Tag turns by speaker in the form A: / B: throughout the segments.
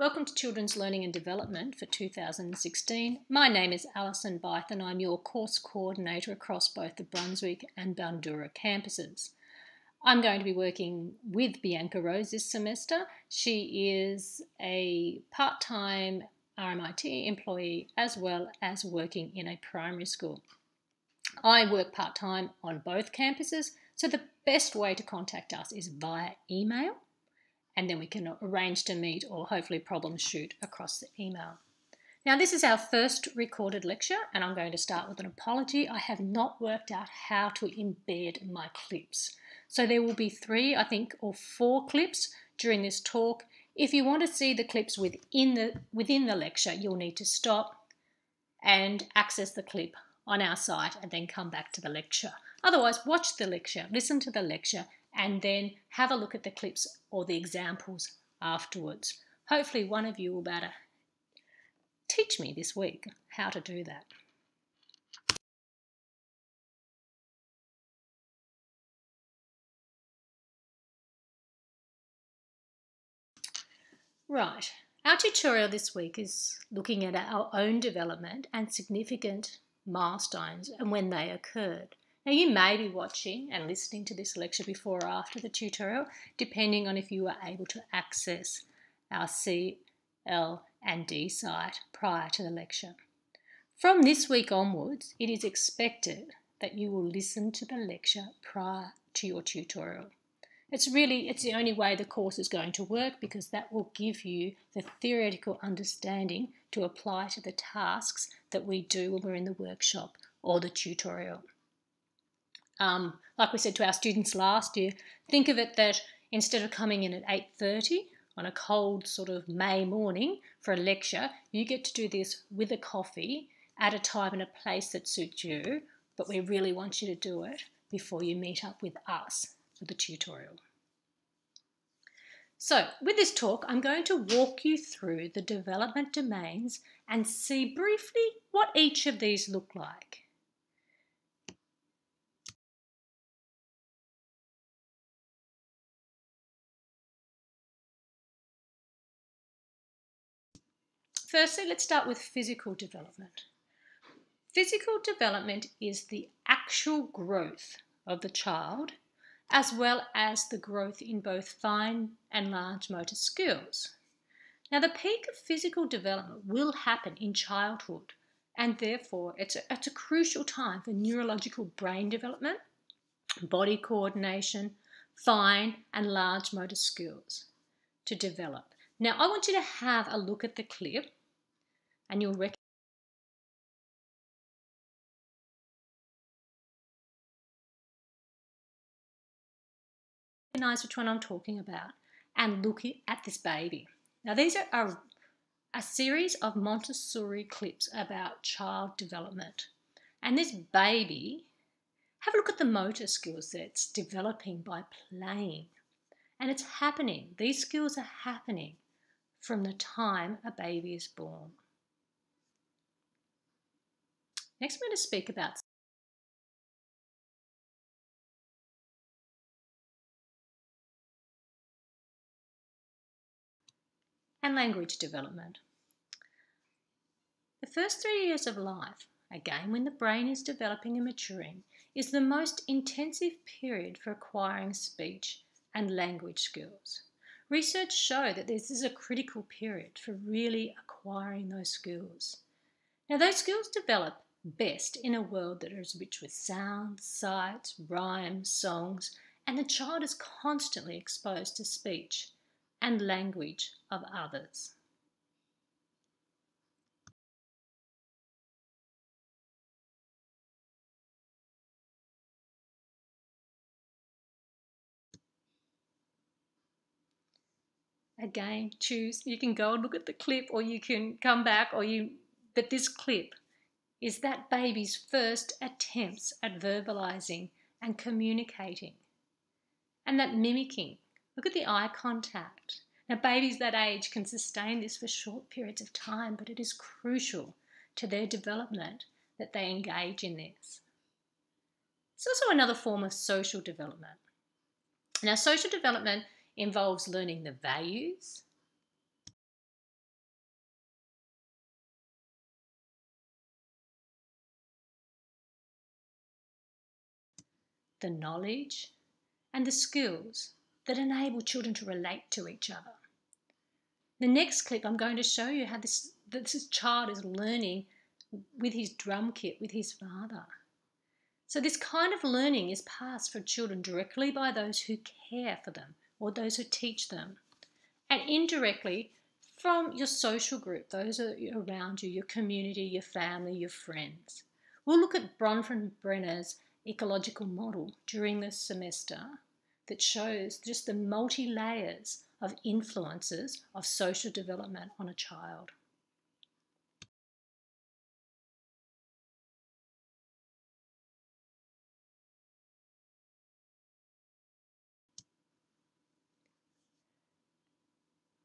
A: Welcome to Children's Learning and Development for 2016. My name is Alison Byth and I'm your course coordinator across both the Brunswick and Bundoora campuses. I'm going to be working with Bianca Rose this semester. She is a part-time RMIT employee as well as working in a primary school. I work part-time on both campuses, so the best way to contact us is via email, and then we can arrange to meet or hopefully problem shoot across the email. Now, this is our first recorded lecture, and I'm going to start with an apology. I have not worked out how to embed my clips. So there will be 3, I think, or 4 clips during this talk. If you want to see the clips within the lecture, you'll need to stop and access the clip on our site and then come back to the lecture. Otherwise, watch the lecture, listen to the lecture, and then have a look at the clips or the examples afterwards. Hopefully one of you will be able to teach me this week how to do that. Right, our tutorial this week is looking at our own development and significant milestones and when they occurred. Now, you may be watching and listening to this lecture before or after the tutorial, depending on if you were able to access our CL&D site prior to the lecture. From this week onwards, it is expected that you will listen to the lecture prior to your tutorial. It's the only way the course is going to work, because that will give you the theoretical understanding to apply to the tasks that we do when we're in the workshop or the tutorial. Like we said to our students last year, think of it that instead of coming in at 8:30 on a cold sort of May morning for a lecture, you get to do this with a coffee at a time and a place that suits you, but we really want you to do it before you meet up with us for the tutorial. So with this talk, I'm going to walk you through the development domains and see briefly what each of these look like. Firstly, let's start with physical development. Physical development is the actual growth of the child, as well as the growth in both fine and large motor skills. Now, the peak of physical development will happen in childhood, and therefore it's a crucial time for neurological brain development, body coordination, fine and large motor skills to develop. Now, I want you to have a look at the clip, and you'll recognize which one I'm talking about and look at this baby. Now, these are a series of Montessori clips about child development. And this baby, have a look at the motor skills that it's developing by playing. And it's happening. These skills are happening from the time a baby is born. Next, I'm going to speak about and language development. The first 3 years of life, again when the brain is developing and maturing, is the most intensive period for acquiring speech and language skills. Research show that this is a critical period for really acquiring those skills. Now, those skills develop best in a world that is rich with sounds, sights, rhymes, songs, and the child is constantly exposed to speech and language of others. Again, choose. You can go and look at the clip, or you can come back, but this clip is that baby's first attempts at verbalizing and communicating, and that mimicking. Look at the eye contact. Now, babies that age can sustain this for short periods of time, but it is crucial to their development that they engage in this. It's also another form of social development. Now, social development involves learning the values, the knowledge, and the skills that enable children to relate to each other. The next clip, I'm going to show you how this child is learning with his drum kit, with his father. So this kind of learning is passed for children directly by those who care for them or those who teach them, and indirectly from your social group, those around you, your community, your family, your friends. We'll look at Bronfenbrenner's ecological model during this semester that shows just the multi-layers of influences of social development on a child.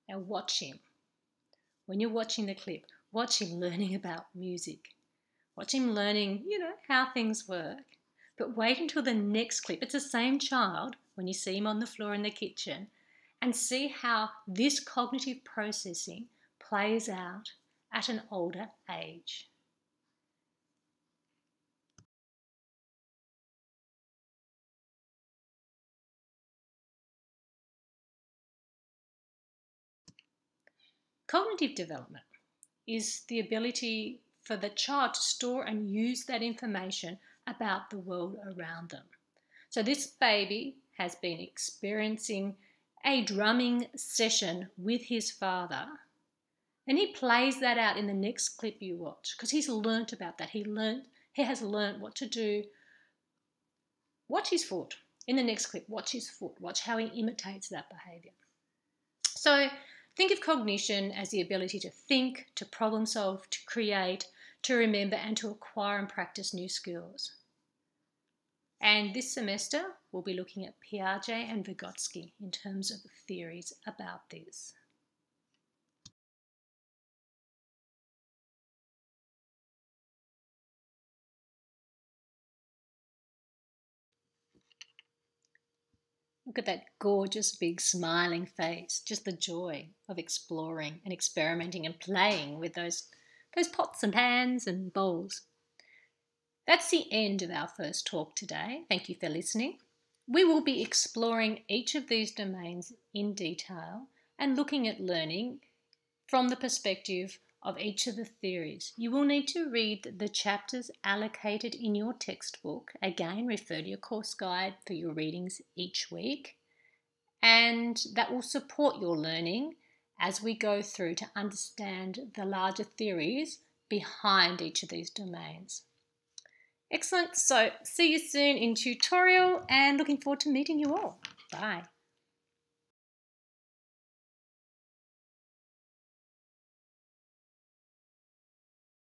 A: Now watch him. When you're watching the clip, watch him learning about music. Watch him learning, how things work. But wait until the next clip. It's the same child when you see him on the floor in the kitchen, and see how this cognitive processing plays out at an older age. Cognitive development is the ability for the child to store and use that information about the world around them. So this baby has been experiencing a drumming session with his father, and he plays that out in the next clip you watch because he's learnt about that. He has learnt what to do. Watch his foot. In the next clip, watch his foot. Watch how he imitates that behaviour. So think of cognition as the ability to think, to problem solve, to create, to remember, and to acquire and practice new skills. And this semester, we'll be looking at Piaget and Vygotsky in terms of theories about this. Look at that gorgeous big smiling face, just the joy of exploring and experimenting and playing with those pots and pans and bowls. That's the end of our first talk today. Thank you for listening. We will be exploring each of these domains in detail and looking at learning from the perspective of each of the theories. You will need to read the chapters allocated in your textbook. Again, refer to your course guide for your readings each week, and that will support your learning as we go through to understand the larger theories behind each of these domains. Excellent. So see you soon in tutorial, and looking forward to meeting you all. Bye.